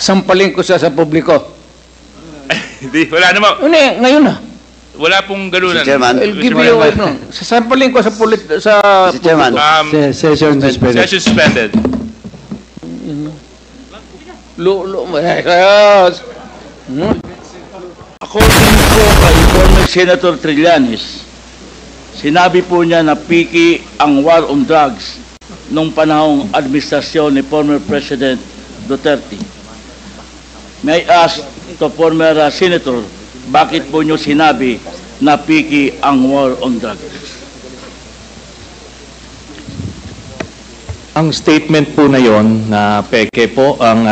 sampalin ko siya sa publiko. Hindi, wala naman. Hindi, ngayon na. Wala pong ganunan. Mr. Chairman. I'll give you no. Sasampalin ko sa Mr. Chairman. Session suspended. Session suspended. According po kay former Senator Trillanes, sinabi po niya na piki ang war on drugs nung panahong administrasyon ni former President Duterte. May I ask to former Senator, bakit po niyo sinabi na piki ang war on drugs? Ang statement po na yon na peke po ang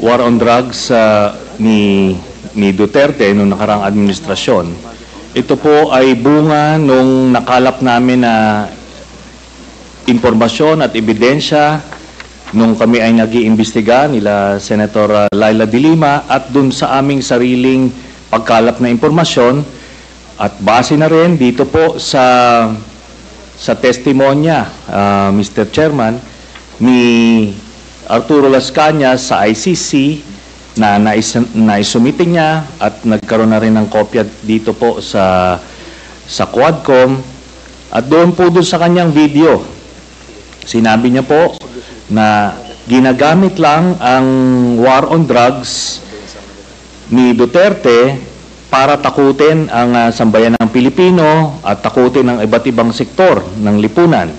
war on drugs ni Duterte noong nakarang administrasyon. Ito po ay bunga nung nakalap namin na impormasyon at ebidensya nung kami ay nag-iimbestiga nila Senator Laila de Lima at dun sa aming sariling pagkalap na impormasyon at base na rin dito po sa testimonya, Mr. Chairman, ni Arturo Las Cañas sa ICC na naisumite niya at nagkaroon na rin ng kopya dito po sa Quadcom at doon po sa kanyang video. Sinabi niya po na ginagamit lang ang war on drugs ni Duterte para takutin ang sambayan ng Pilipino at takutin ang iba't ibang sektor ng lipunan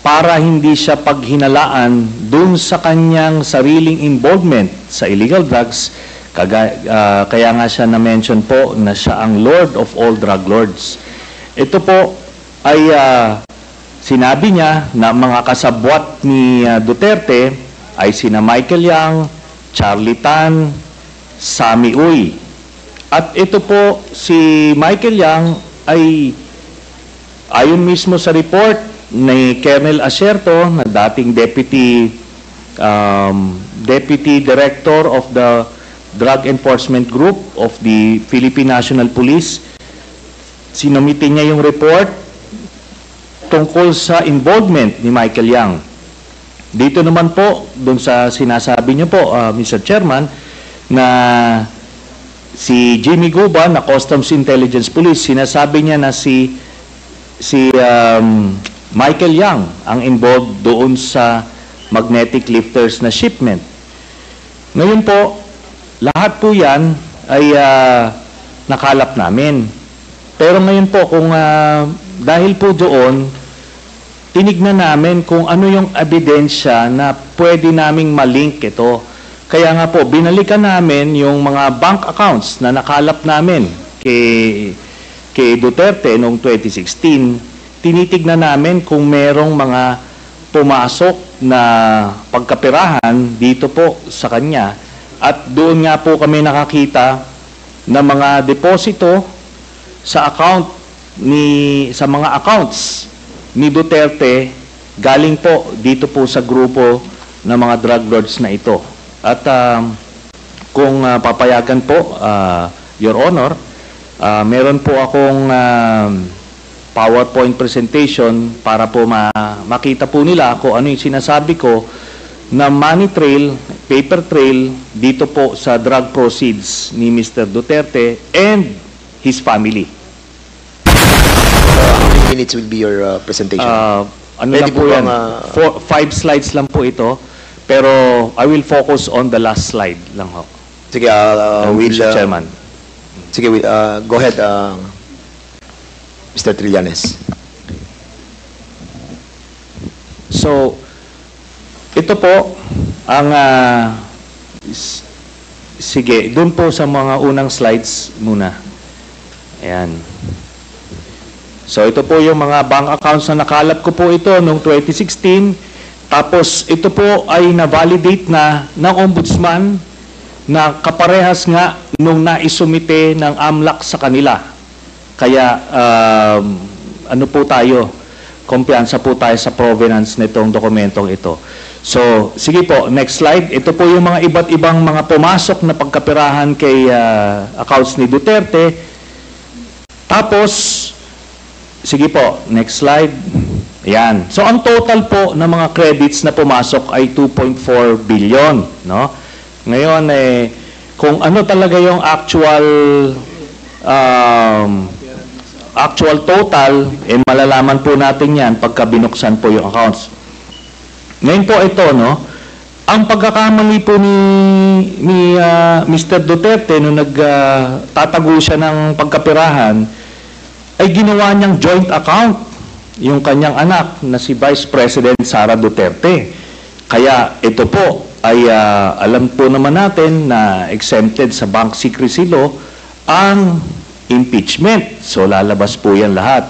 para hindi siya paghinalaan dun sa kanyang sariling involvement sa illegal drugs. Kaya nga siya na-mention po na siya ang Lord of all drug lords. Ito po ay sinabi niya na mga kasabwat ni Duterte ay sina Michael Yang, Charlie Tan, Sammy Uy. At ito po si Michael Yang ay ayon mismo sa report ni Colonel Acerto na dating Deputy Director of the Drug Enforcement Group of the Philippine National Police. Sinumite niya yung report tungkol sa involvement ni Michael Yang. Dito naman po, dun sa sinasabi niyo po, Mr. Chairman, na si Jimmy Guba na Customs Intelligence Police, sinasabi niya na si Michael Yang ang involved doon sa magnetic lifters na shipment. Ngayon po, lahat po yan ay nakalap namin. Pero ngayon po, kung dahil po doon, tinignan namin kung ano yung ebidensya na pwede naming malink ito. Kaya nga po, binalikan namin yung mga bank accounts na nakalap namin kay Duterte noong 2016. Tinitignan namin kung merong mga pumasok na pagkapirahan dito po sa kanya. At doon nga po kami nakakita na mga deposito sa mga accounts ni Duterte galing po dito po sa grupo ng mga drug lords na ito. At kung papayagan po, Your Honor, meron po akong PowerPoint presentation para po makita po nila kung ano yung sinasabi ko na money trail, paper trail dito po sa drug proceeds ni Mr. Duterte and his family. How many minutes will be your presentation? Ano lang po yan? 5 slides lang po ito. Pero I will focus on the last slide lang ho. Sige, Mr. Chairman. Sige, go ahead, Mr. Trillanes. So, ito po ang sige, doon po sa mga unang slides muna. Ayan. So, ito po yung mga bank accounts na nakalap ko po ito noong 2016. Tapos, ito po ay na-validate na ng Ombudsman na kaparehas nga nung naisumite ng AMLAC sa kanila. Kaya, ano po tayo, kumpiyansa po tayo sa provenance nitong dokumentong ito. So, sige po, next slide. Ito po yung mga iba't ibang mga pumasok na pagkapirahan kay accounts ni Duterte. Tapos, sige po, next slide. Ayan. So, ang total po ng mga credits na pumasok ay 2.4 billion, no? Ngayon, kung ano talaga yung actual total, malalaman po natin yan pagka binuksan po yung accounts. Ngayon po ito, no? Ang pagkakamali po ni Mr. Duterte nung nagtatago siya ng pagkapirahan ay ginawa niyang joint account yung kanyang anak na si Vice President Sara Duterte. Kaya ito po ay alam po naman natin na exempted sa bank secrecy law ang impeachment. So lalabas po yan lahat.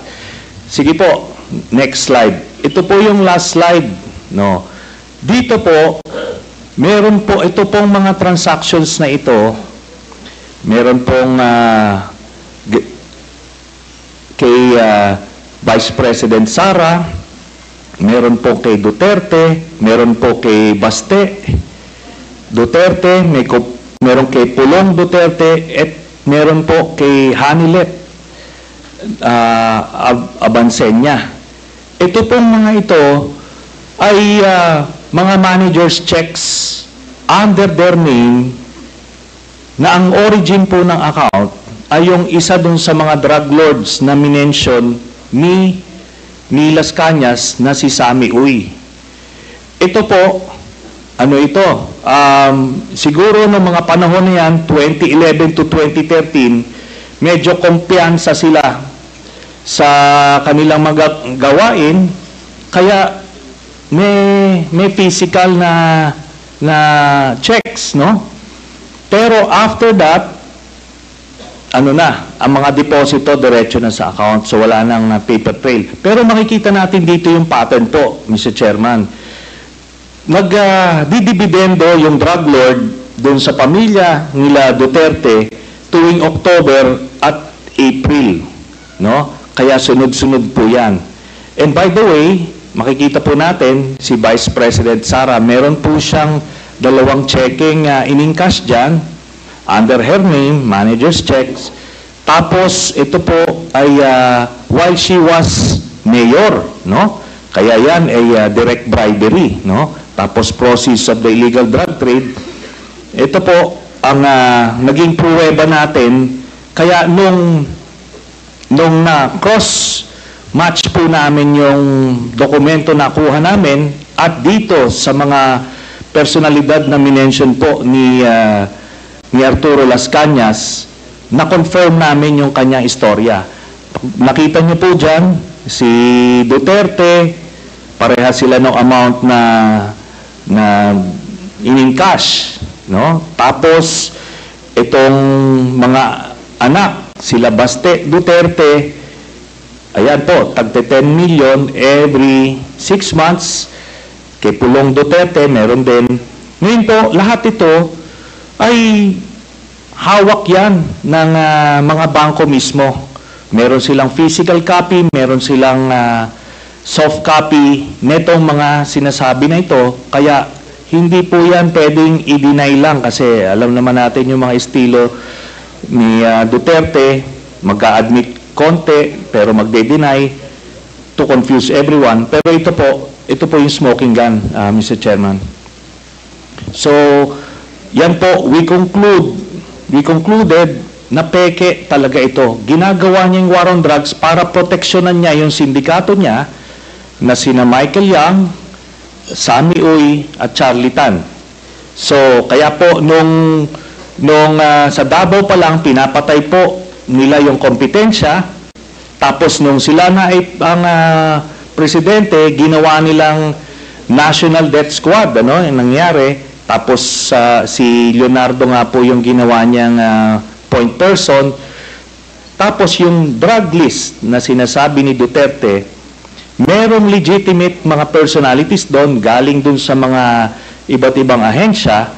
Sige po, next slide. Ito po yung last slide, no. Dito po, meron po ito pong mga transactions na ito. Meron pong kay Vice President Sara, meron po kay Duterte, meron po kay Baste Duterte, meron kay Pulong Duterte, at meron po kay Hanilet Abansenya. Ito pong mga ito ay mga manager's checks under their name na ang origin po ng account ay yung isa dun sa mga drug lords na minention ni Las Cañas na si Sammy Uy. Ito po, ano ito? Siguro noong mga panahon na yan, 2011 to 2013, medyo kumpiyansa sila sa kanilang mga gawain, kaya may physical na checks, no? Pero after that, ang mga deposito diretso na sa account, so wala nang paper trail. Pero makikita natin dito yung pattern po, Mr. Chairman. Nagdidibidendo yung drug lord doon sa pamilya nila Duterte tuwing October at April, no? Kaya sunod-sunod po yan. And by the way, makikita po natin si Vice President Sara, meron po siyang 2 checking in-encash dyan under her name, manager's checks. Tapos ito po ay while she was mayor, no? Kaya yan ay direct bribery, no? Tapos proceeds of the illegal drug trade. Ito po ang naging pruweba natin. Kaya nung cross match po namin yung dokumento na kuha namin at dito sa mga personalidad na minention po ni Arturo Las Cañas, na-confirm namin yung kanyang istorya. Nakita niyo po dyan, si Duterte, pareha sila ng amount na in-encash, no? Tapos, itong mga anak, sila Baste Duterte, ayan po, tagte 10 million every 6 months. Kay Pulong Duterte, meron din. Ngayon po, lahat ito ay hawak yan ng mga bangko mismo. Meron silang physical copy, meron silang soft copy netong mga sinasabi na ito. Kaya hindi po yan pwedeng i-deny lang kasi alam naman natin yung mga estilo ni Duterte, magka-admit konti pero magde-deny to confuse everyone. Pero ito po yung smoking gun, Mr. Chairman. So, yan po, we concluded na peke talaga ito. Ginagawa niya yung war on drugs para proteksyonan niya yung sindikato niya na sina Michael Yang, Sammy Uy, at Charlie Tan. So, kaya po, nung sa Davao pa lang, pinapatay po nila yung kompetensya. Tapos, nung sila na ang presidente, ginawa nilang National Death Squad, yung nangyari. Tapos si Leonardo nga po yung ginawa niyang point person. Tapos yung drug list na sinasabi ni Duterte, merong legitimate mga personalities doon, galing doon sa mga iba't ibang ahensya.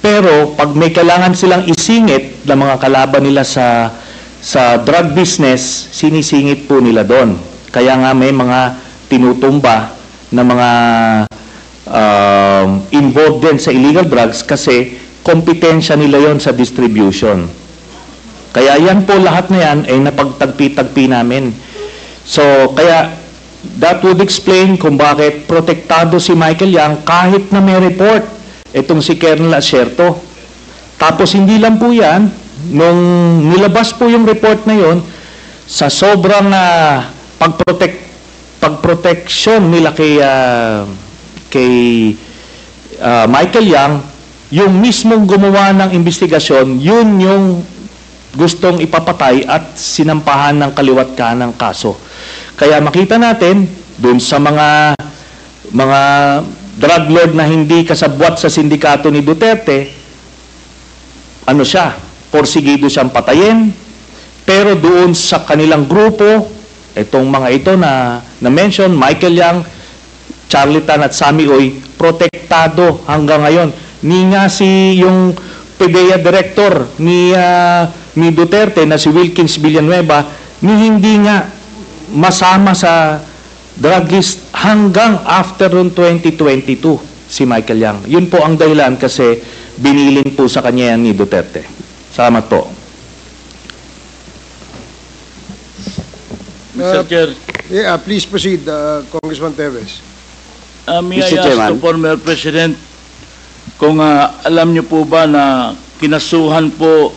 Pero pag may kailangan silang isingit na mga kalaban nila sa drug business, sinisingit po nila doon. Kaya nga may mga tinutumba na mga involved din sa illegal drugs kasi kompetensya nila yon sa distribution. Kaya yan po lahat na yan ay napagtagpi-tagpi namin. So, kaya that would explain kung bakit protektado si Michael Yang kahit na may report itong si Colonel Asierto. Tapos hindi lang po yan, nung nilabas po yung report na yon, sa sobrang pagproteksyon nila kay Michael Yang, yung mismong gumawa ng investigasyon, yun yung gustong ipapatay at sinampahan ng kaliwat kanang kaso. Kaya makita natin, dun sa mga drug lord na hindi kasabwat sa sindikato ni Duterte, ano siya, porsigido siyang patayin, pero doon sa kanilang grupo, itong mga ito na mention, Michael Yang, Charlie Tan at Sammy Oy, protektado hanggang ngayon. Ni nga yung PDEA director ni Duterte na si Wilkins Villanueva, ni hindi nga masama sa drug list hanggang after noong 2022 si Michael Yang. Yun po ang dahilan kasi binilin po sa kanya yan ni Duterte. Salamat po. Mr. Chair, Yeah, please proceed, Congressman Teves. may I Mr. ask Chairman. the former President kung alam niyo po ba na kinasuhan po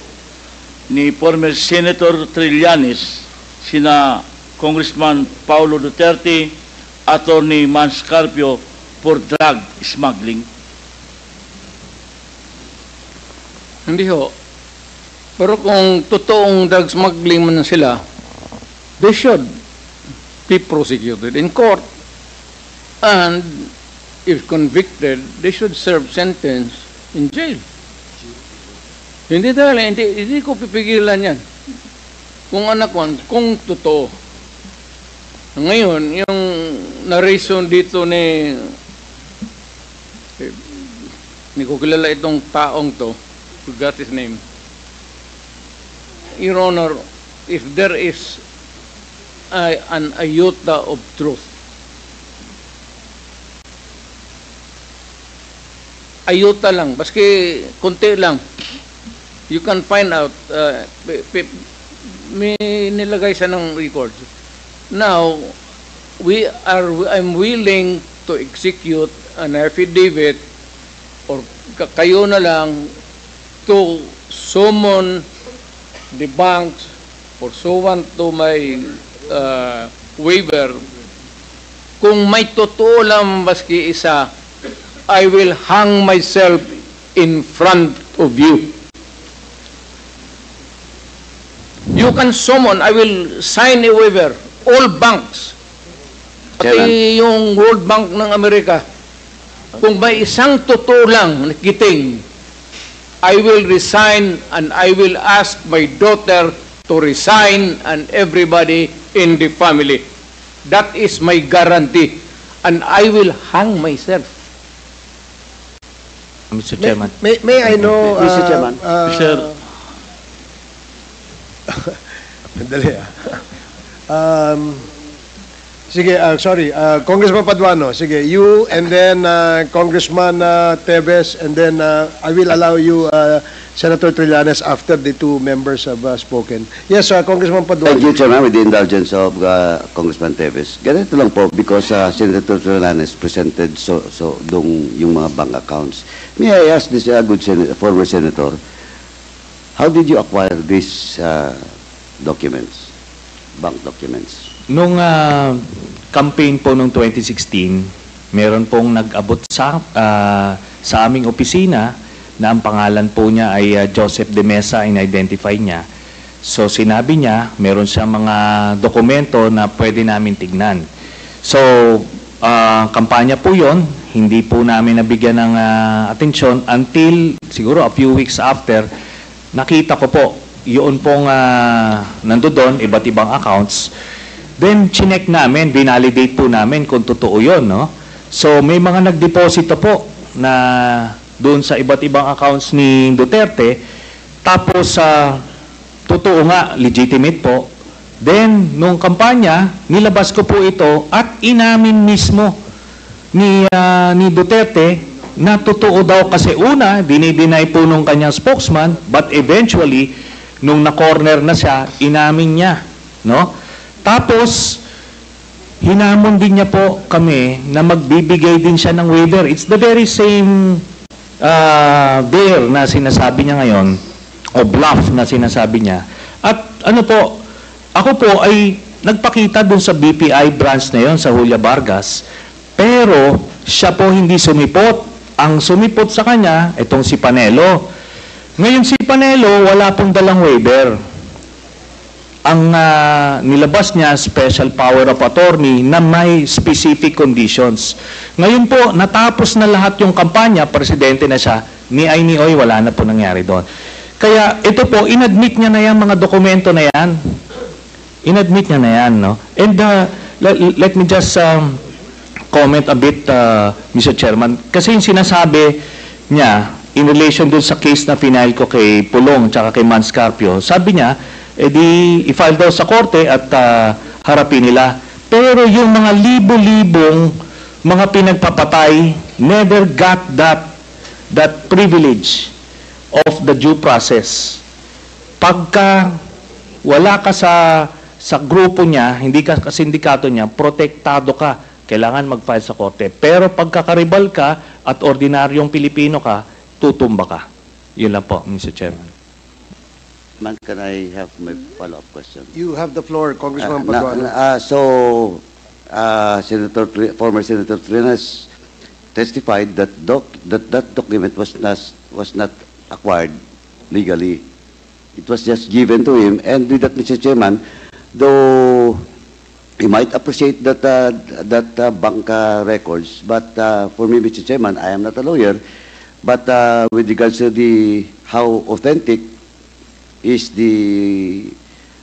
ni former Senator Trillanes sina Congressman Paulo Duterte, Attorney Mans Carpio for drug smuggling? Hindi ho. Pero kung totoong drug smuggling man sila, they should be prosecuted in court. And if convicted, they should serve sentence in jail. Hindi ko pipigilan yan. Kung kung totoo. Ngayon, yung narration dito hindi ko kilala itong taong to, forgot his name. Your Honor, if there is an iota of truth, ayuta lang, baski konti lang, you can find out, may nilagay siya ng record. Now, I'm willing to execute an affidavit or kayo na lang to summon the banks pursuant to my waiver. Kung may totoo lang baski isa, I will hang myself in front of you. You can summon, I will sign a waiver, all banks, pati yung World Bank ng Amerika. Kung may isang totoo lang nakiting, I will resign and I will ask my daughter to resign and everybody in the family. That is my guarantee. And I will hang myself. Mr. Chairman. May I know, Mr. Chairman. Sir. Dali sige, sorry, Congressman Paduano, sige, you and then Congressman Teves, and then I will allow you, Senator Trillanes, after the two members have spoken. Yes, Congressman Paduano. Thank you, Chairman, with the indulgence of Congressman Teves. Ganito lang po, because Senator Trillanes presented yung mga bank accounts. May I ask this good former senator, how did you acquire these documents, bank documents? Nung campaign po noong 2016, meron pong nag-abot sa aming opisina na ang pangalan po niya ay Joseph De Mesa, in-identify niya. So sinabi niya, meron siyang mga dokumento na pwede namin tignan. So kampanya po yon, hindi po namin nabigyan ng atensyon until siguro a few weeks after, nakita ko po, yun pong nandoon, iba't ibang accounts. Then, chinek namin, binalidate po namin kung totoo yun, no? So, may mga nagdeposito po na doon sa iba't ibang accounts ni Duterte. Tapos, totoo nga, legitimate po. Then, nung kampanya, nilabas ko po ito at inamin mismo ni Duterte na totoo daw kasi una, dinideny po nung kanyang spokesman, but eventually, nung na-corner na siya, inamin niya, no? Tapos, hinamon din niya po kami na magbibigay din siya ng waiver. It's the very same dare na sinasabi niya ngayon, o bluff na sinasabi niya. At ano po, ako po ay nagpakita dun sa BPI branch na yon sa Julia Vargas, pero siya po hindi sumipot. Ang sumipot sa kanya, itong si Panelo. Ngayon si Panelo, wala pong dalang waiver. Ang nilabas niya, special power of attorney na may specific conditions. Ngayon po, natapos na lahat yung kampanya, presidente na siya, ni ay ni oy, wala na po nangyari doon. Kaya ito po, inadmit niya na yan, mga dokumento na yan. Inadmit niya na yan, no? And let me just comment a bit, Mr. Chairman. Kasi yung sinasabi niya, in relation dun sa case na final ko kay Pulong tsaka kay Manscarpio, sabi niya, edi i-file daw sa korte at harapin nila. Pero yung mga libo-libong mga pinagpapatay never got that privilege of the due process. Pagka wala ka sa grupo niya, hindi ka sa sindikato niya, protektado ka. Kailangan mag-file sa korte. Pero pagkakaribal ka at ordinaryong Pilipino ka, tutumba ka. Yun lang po, Mr. Chairman. Man, can I have my follow-up question? You have the floor, Congressman Na- Paduano. Former Senator Trillanes testified that that document was not acquired legally. It was just given to him, and with that, Mr. Chairman, though he might appreciate that bank records, but for me, Mr. Chairman, I am not a lawyer, but with regards to how authentic is the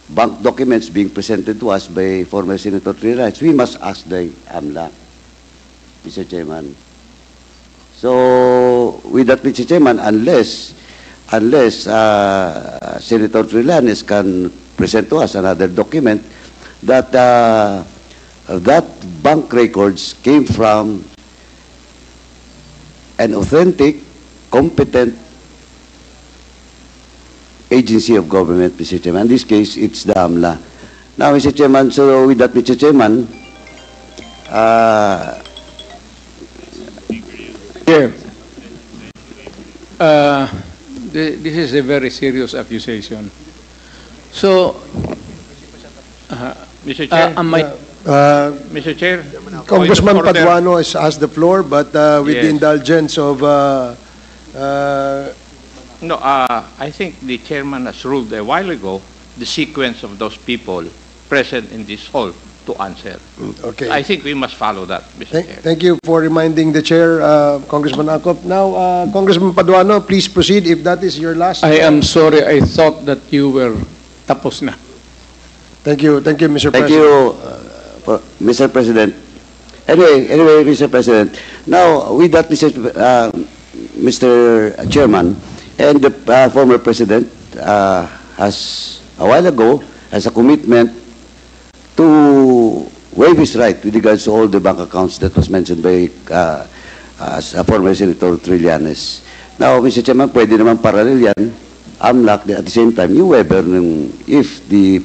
bank documents being presented to us by former Senator Trillanes, we must ask the AMLA, Mr. Chairman. So, with that, Mr. Chairman, unless Senator Trillanes can present to us another document that bank records came from an authentic, competent agency of government, Mr. Chairman. In this case, it's the AMLA. Now, Mr. Chairman, so with that, Mr. Chairman, Here, this is a very serious accusation. So, Mr. Chair, Mr. Chair, Congressman point of order. Paduano has asked the floor, but with the Yes. indulgence of No, I think the chairman has ruled a while ago the sequence of those people present in this hall to answer. okay. I think we must follow that, Mr. Chair. Thank you for reminding the chair, Congressman Acop. Now, Congressman Paduano, please proceed if that is your last. I am sorry, I thought that you were tapos na. Thank you, Mr. thank President. you, Mr. President. Anyway, Mr. President, now with that, Mr. Chairman, and the former President has, a while ago, has a commitment to waive his right with regards to all the bank accounts that was mentioned by former Senator Trillanes. Now, Mr. Chairman, pwede naman parallel yan, AMLAC, at the same time, yung waiver, if the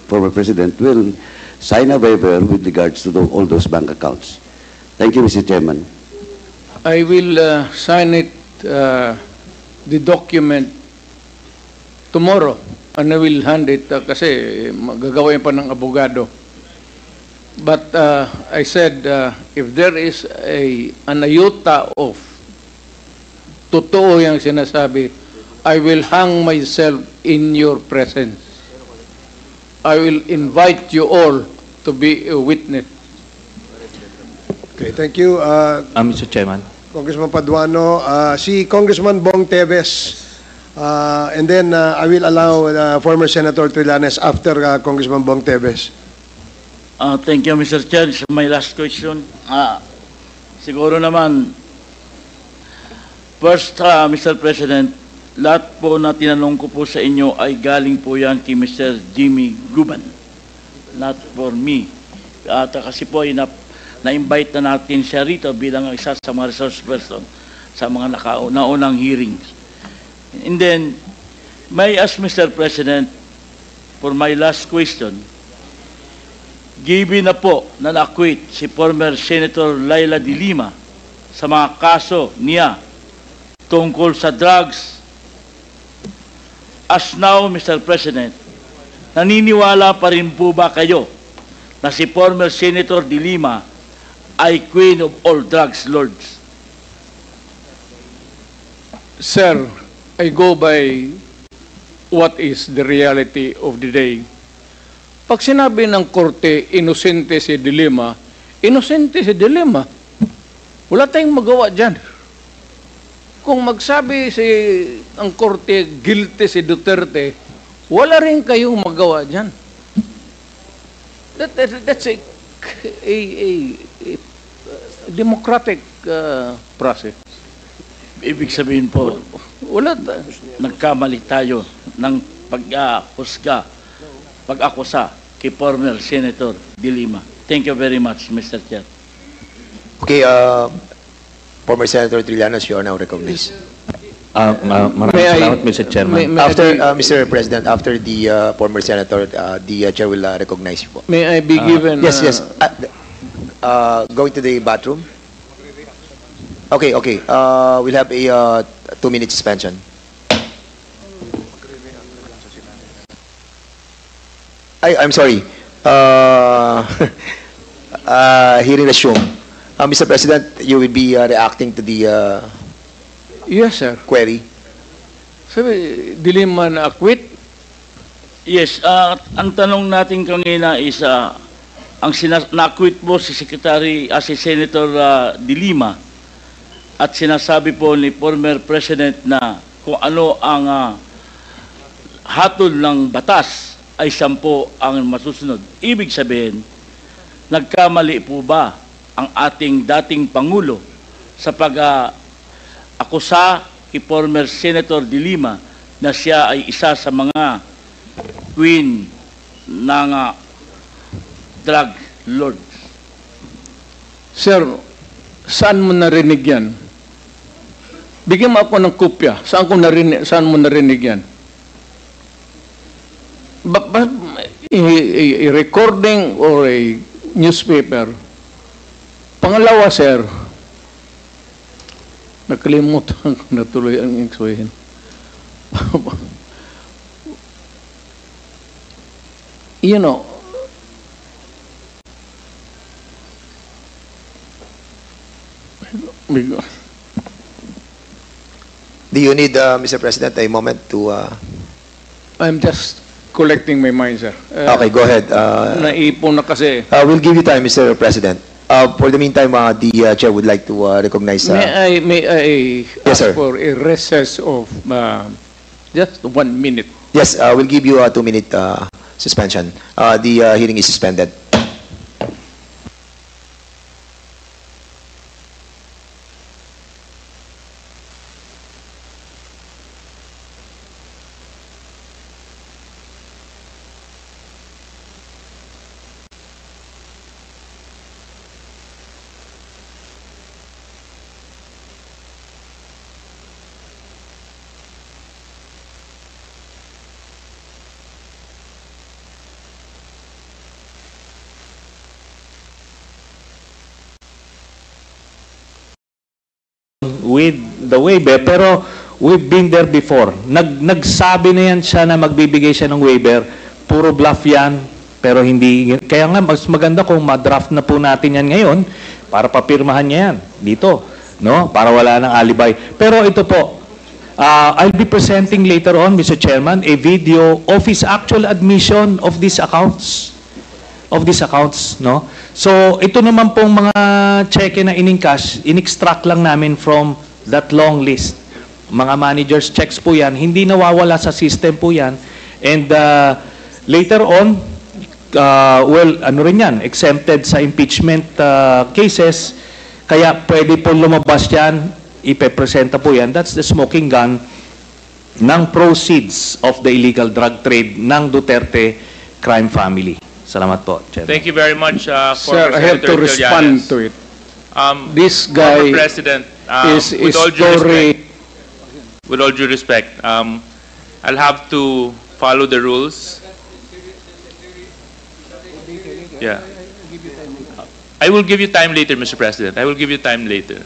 former President will sign a waiver with regards to all those bank accounts. Thank you, Mr. Chairman. I will sign it, the document tomorrow, and I will hand it kasi gagawin pa ng abogado. But I said, if there is an iota of totoo yung sinasabi, I will hang myself in your presence. I will invite you all to be a witness. Okay, thank you, Mr. Chairman. Congressman Paduano. Si Congressman Bong Teves, and then I will allow former Senator Trillanes after Congressman Bong Teves. Thank you, Mr. Chair. So my last question, siguro naman, first, Mr. President, lahat po na tinanong ko po sa inyo ay galing po yan kay Mr. Jimmy Guban, not for me. At kasi po ay na-invite na natin siya rito bilang isa sa mga resource person sa mga naunang hearings. And then, may I ask Mr. President, for my last question, given na po na na-acquit si former Senator Laila de Lima sa mga kaso niya tungkol sa drugs. As now, Mr. President, naniniwala pa rin po ba kayo na si former Senator De Lima ay queen of all drugs lords? Sir, I go by what is the reality of the day. Pag sinabi ng korte, inosente si De Lima, inosente si De Lima. Wala tayong magawa dyan. Kung magsabi ang korte, guilty si Duterte, wala rin kayong magawa dyan. That's a democratic process. Ibig sabihin po, Wala. nagkamali tayo ng pag-akusa kay former Senator De Lima. Thank you very much, Mr. Chair. Okay, former Senator Trillanes, you are now recognized. Maraming May I- salamat, Mr. Chairman. may- After, Mr. President, after the former Senator, the Chair will recognize you po. May I be given... Yes, yes. Going to the bathroom? Okay, okay. We'll have a 2-minute suspension. I'm sorry. Hearing resumed. Mr. President, you will be reacting to the Yes, sir. query. Sabi, De Lima na acquit? Yes, ang tanong natin kanina is, na-acquit po si si Senator De Lima at sinasabi po ni former President na kung ano ang hatol ng batas ay 10 ang masusunod. Ibig sabihin, nagkamali po ba ang ating dating Pangulo sa pag-akusa kay former Senator De Lima na siya ay isa sa mga queen ng drug lords? Sir, saan mo narinig yan? Bigyan mo ako ng kopya. Saan mo narinig yan? A recording or a newspaper. Pangalawa, sir, nakalimutan ko na tuloy ang explain. You know, Do you need, Mr. President, a moment to... I'm just collecting my mind, sir. Okay, go ahead. Naipon na kasi. We'll give you time, Mr. President. For the meantime, the Chair would like to recognize... May I Yes, ask sir. for a recess of just 1 minute? Yes, we'll give you a 2-minute suspension. The hearing is suspended. With the waiver, pero we've been there before. Nagsabi na yan siya na magbibigay siya ng waiver. Puro bluff yan, pero hindi. Kaya nga, mas maganda kung ma-draft na po natin yan ngayon para papirmahan niya yan dito, no? Para wala ng alibay. Pero ito po, I'll be presenting later on, Mr. Chairman, a video of his actual admission of these accounts. No? So, ito naman pong mga cheque na in-encash, in-extract lang namin from that long list. Mga managers' checks po yan, hindi nawawala sa system po yan. And later on, ano rin yan, exempted sa impeachment cases, kaya pwede po lumabas yan, ipepresenta po yan. That's the smoking gun ng proceeds of the illegal drug trade ng Duterte crime family. Salamat po, Chairman. Thank you very much, Sir, former I have Senator to respond Trillanes. to it. This Former guy President, is with all due story. respect, with all due respect, I'll have to follow the rules. Yeah. I will give you time later, Mr. President. I will give you time later.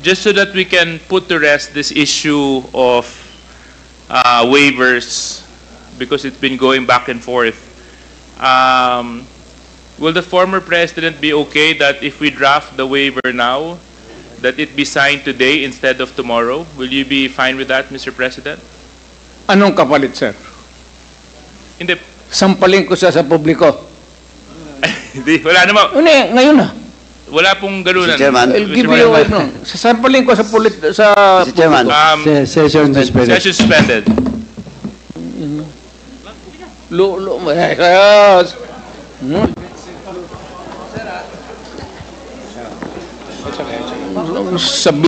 just so that we can put to rest this issue of waivers, because it's been going back and forth. Will the former president be okay that if we draft the waiver now, that it be signed today instead of tomorrow? Will you be fine with that, Mr. President? Anong kapalit, sir? Hindi, Sampalin ko siya sa publiko. hindi, wala naman. Ngayon na. Wala pong ganunan. Mr. Chairman. I'll give you sasampalin ko sa Mr. Chairman. Session suspended. Session suspended. Sabi